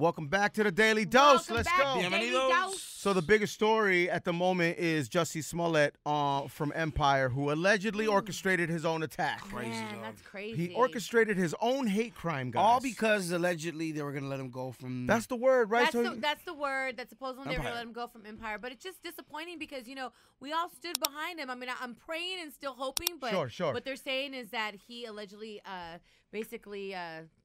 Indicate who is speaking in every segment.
Speaker 1: Welcome back to the Daily Dose. Let's go.
Speaker 2: Bienvenidos.
Speaker 1: So the biggest story at the moment is Jussie Smollett from Empire, who allegedly orchestrated his own attack.
Speaker 2: Man,
Speaker 3: that's crazy.
Speaker 1: He orchestrated his own hate crime, guys.
Speaker 2: All because allegedly they were going to let him go from...
Speaker 1: That's the word, right?
Speaker 3: That's the word that supposedly they were going to
Speaker 2: Empire.
Speaker 3: let him go from Empire. But it's just disappointing because, you know, we all stood behind him. I mean, I'm praying and still hoping, but
Speaker 1: Sure.
Speaker 3: what they're saying is that he allegedly basically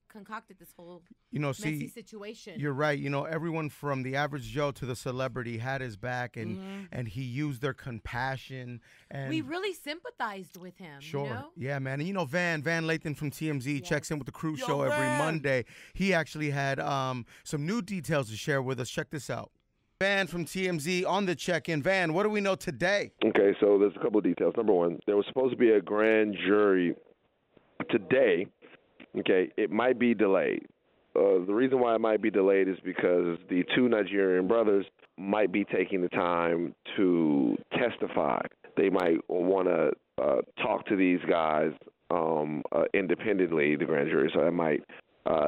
Speaker 3: concocted this whole messy situation.
Speaker 1: You're right. You know, everyone from the average Joe to the celebrity had his back, and he used their compassion. And
Speaker 3: we really sympathized with him.
Speaker 1: Sure.
Speaker 3: You know?
Speaker 1: Yeah, man. And, you know, Van Lathan from TMZ checks in with the Cruz show every
Speaker 2: Van.
Speaker 1: Monday. He actually had some new details to share with us. Check this out. Van from TMZ on the check-in. Van, what do we know today?
Speaker 4: Okay, so there's a couple of details. Number one, there was supposed to be a grand jury today. Okay, it might be delayed. The reason why it might be delayed is because the two Nigerian brothers might be taking the time to testify. They might want to talk to these guys independently, the grand jury, so that might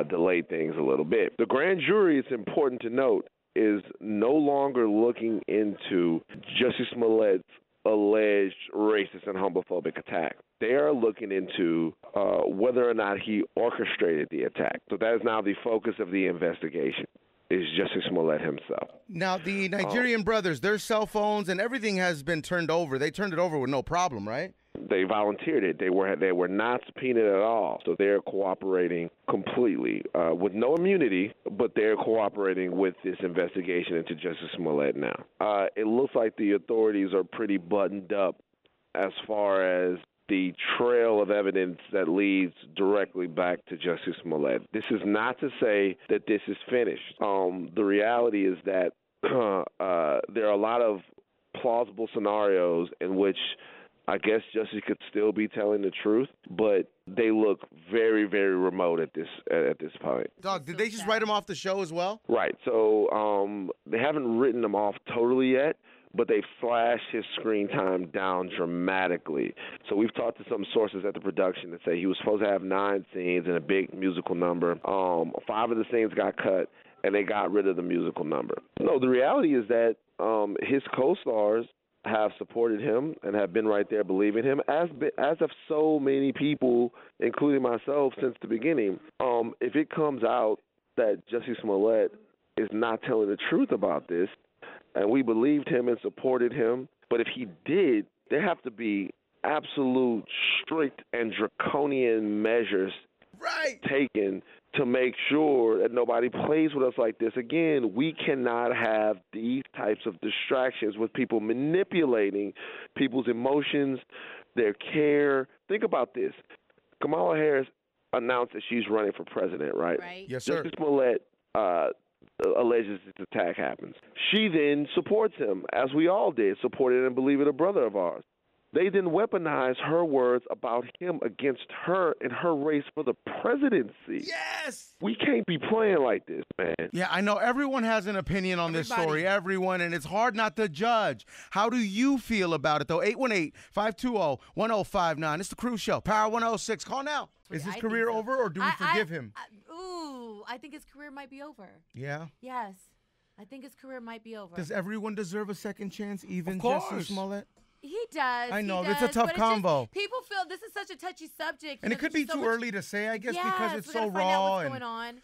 Speaker 4: delay things a little bit. The grand jury, it's important to note, is no longer looking into Jussie Smollett's alleged racist and homophobic attack. They are looking into whether or not he orchestrated the attack. So that is now the focus of the investigation, is Jussie Smollett himself.
Speaker 1: Now, the Nigerian brothers, their cell phones and everything has been turned over. They turned it over with no problem, right?
Speaker 4: They volunteered it. They were not subpoenaed at all. So they're cooperating completely with no immunity, but they're cooperating with this investigation into Jussie Smollett now. It looks like the authorities are pretty buttoned up as far as the trail of evidence that leads directly back to Jussie Smollett. This is not to say that this is finished. The reality is that there are a lot of plausible scenarios in which I guess Jussie could still be telling the truth, but they look very, very remote at this point.
Speaker 1: Dog, did they just write him off the show as well?
Speaker 4: Right. So they haven't written him off totally yet, but they flashed his screen time down dramatically. So we've talked to some sources at the production that say he was supposed to have 9 scenes and a big musical number. 5 of the scenes got cut, and they got rid of the musical number. No, the reality is that his co-stars have supported him and have been right there believing him, as of so many people, including myself, since the beginning. If it comes out that Jussie Smollett is not telling the truth about this, and we believed him and supported him, but if he did, there have to be absolute strict and draconian measures taken to make sure that nobody plays with us like this. Again, we cannot have these types of distractions with people manipulating people's emotions, their care. Think about this. Kamala Harris announced that she's running for president, right?
Speaker 1: Yes, sir.
Speaker 4: Jussie Smollett alleges this attack happens. She then supports him, as we all did, supported and believed in a brother of ours. They then weaponized her words about him against her in her race for the presidency.
Speaker 1: Yes!
Speaker 4: We can't be playing like this, man.
Speaker 1: Yeah, I know everyone has an opinion on this story, everyone, and it's hard not to judge. How do you feel about it, though? 818-520-1059. It's the Cruz Show. Power 106. Call now. Is his career over, or do we forgive him?
Speaker 3: I think his career might be over.
Speaker 1: Yeah?
Speaker 3: Yes. I think his career might be over.
Speaker 1: Does everyone deserve a second chance, even
Speaker 2: Of course.
Speaker 1: Jussie Smollett?
Speaker 3: He does.
Speaker 1: I know.
Speaker 3: He does,
Speaker 1: it's a tough
Speaker 3: but
Speaker 1: combo.
Speaker 3: Just, people feel this is such a touchy subject.
Speaker 1: And it could be too early to say, I guess, because it's so
Speaker 3: find
Speaker 1: raw.
Speaker 3: out what's going on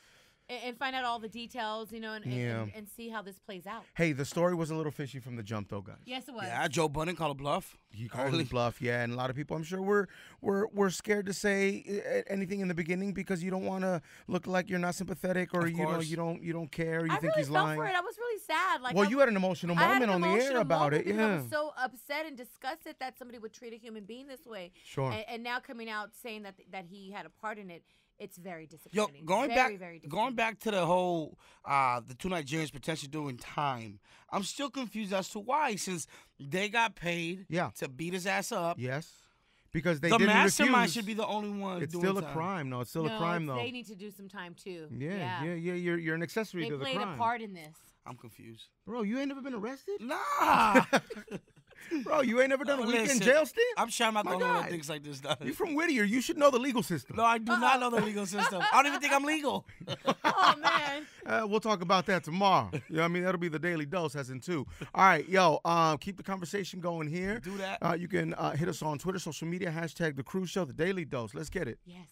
Speaker 3: and find out all the details, you know, and see how this plays out.
Speaker 1: Hey, the story was a little fishy from the jump, though, guys.
Speaker 3: Yes, it was.
Speaker 2: Yeah, Joe Budden called a bluff.
Speaker 1: He called it bluff, yeah, and a lot of people, I'm sure, we're scared to say anything in the beginning because you don't want to look like you're not sympathetic, or you don't care, or you think he's lying.
Speaker 3: I really felt for it. I was really sad. Like,
Speaker 1: well, you had an emotional moment on the air about it, yeah.
Speaker 3: I was so upset and disgusted that somebody would treat a human being this way.
Speaker 1: Sure.
Speaker 3: And now coming out saying that he had a part in it. It's very disappointing.
Speaker 2: Yo, going
Speaker 3: very
Speaker 2: back to the whole the two Nigerians potentially doing time. I'm still confused as to why, since they got paid to beat his ass up.
Speaker 1: Yes, because they
Speaker 2: the
Speaker 1: didn't
Speaker 2: mastermind
Speaker 1: refuse.
Speaker 2: should be the only one.
Speaker 1: It's
Speaker 2: doing
Speaker 1: still a
Speaker 2: time.
Speaker 1: crime. No, it's still a crime though.
Speaker 3: They need to do some time too.
Speaker 1: Yeah. You're an accessory to the crime.
Speaker 3: They played a part in this.
Speaker 2: I'm confused,
Speaker 1: bro. You ain't never been arrested?
Speaker 2: Nah.
Speaker 1: Bro, you ain't never done a weekend jail stint?
Speaker 2: I'm sure I'm not the only one that thinks like this.
Speaker 1: You from Whittier. You should know the legal system.
Speaker 2: No, I do not know the legal system. I don't even think I'm legal.
Speaker 3: Oh, man.
Speaker 1: We'll talk about that tomorrow. You know what I mean? That'll be the Daily Dose as in 2. All right, yo, keep the conversation going here.
Speaker 2: Do that.
Speaker 1: You can hit us on Twitter, social media, #The Cruz Show, The Daily Dose. Let's get it.
Speaker 3: Yes.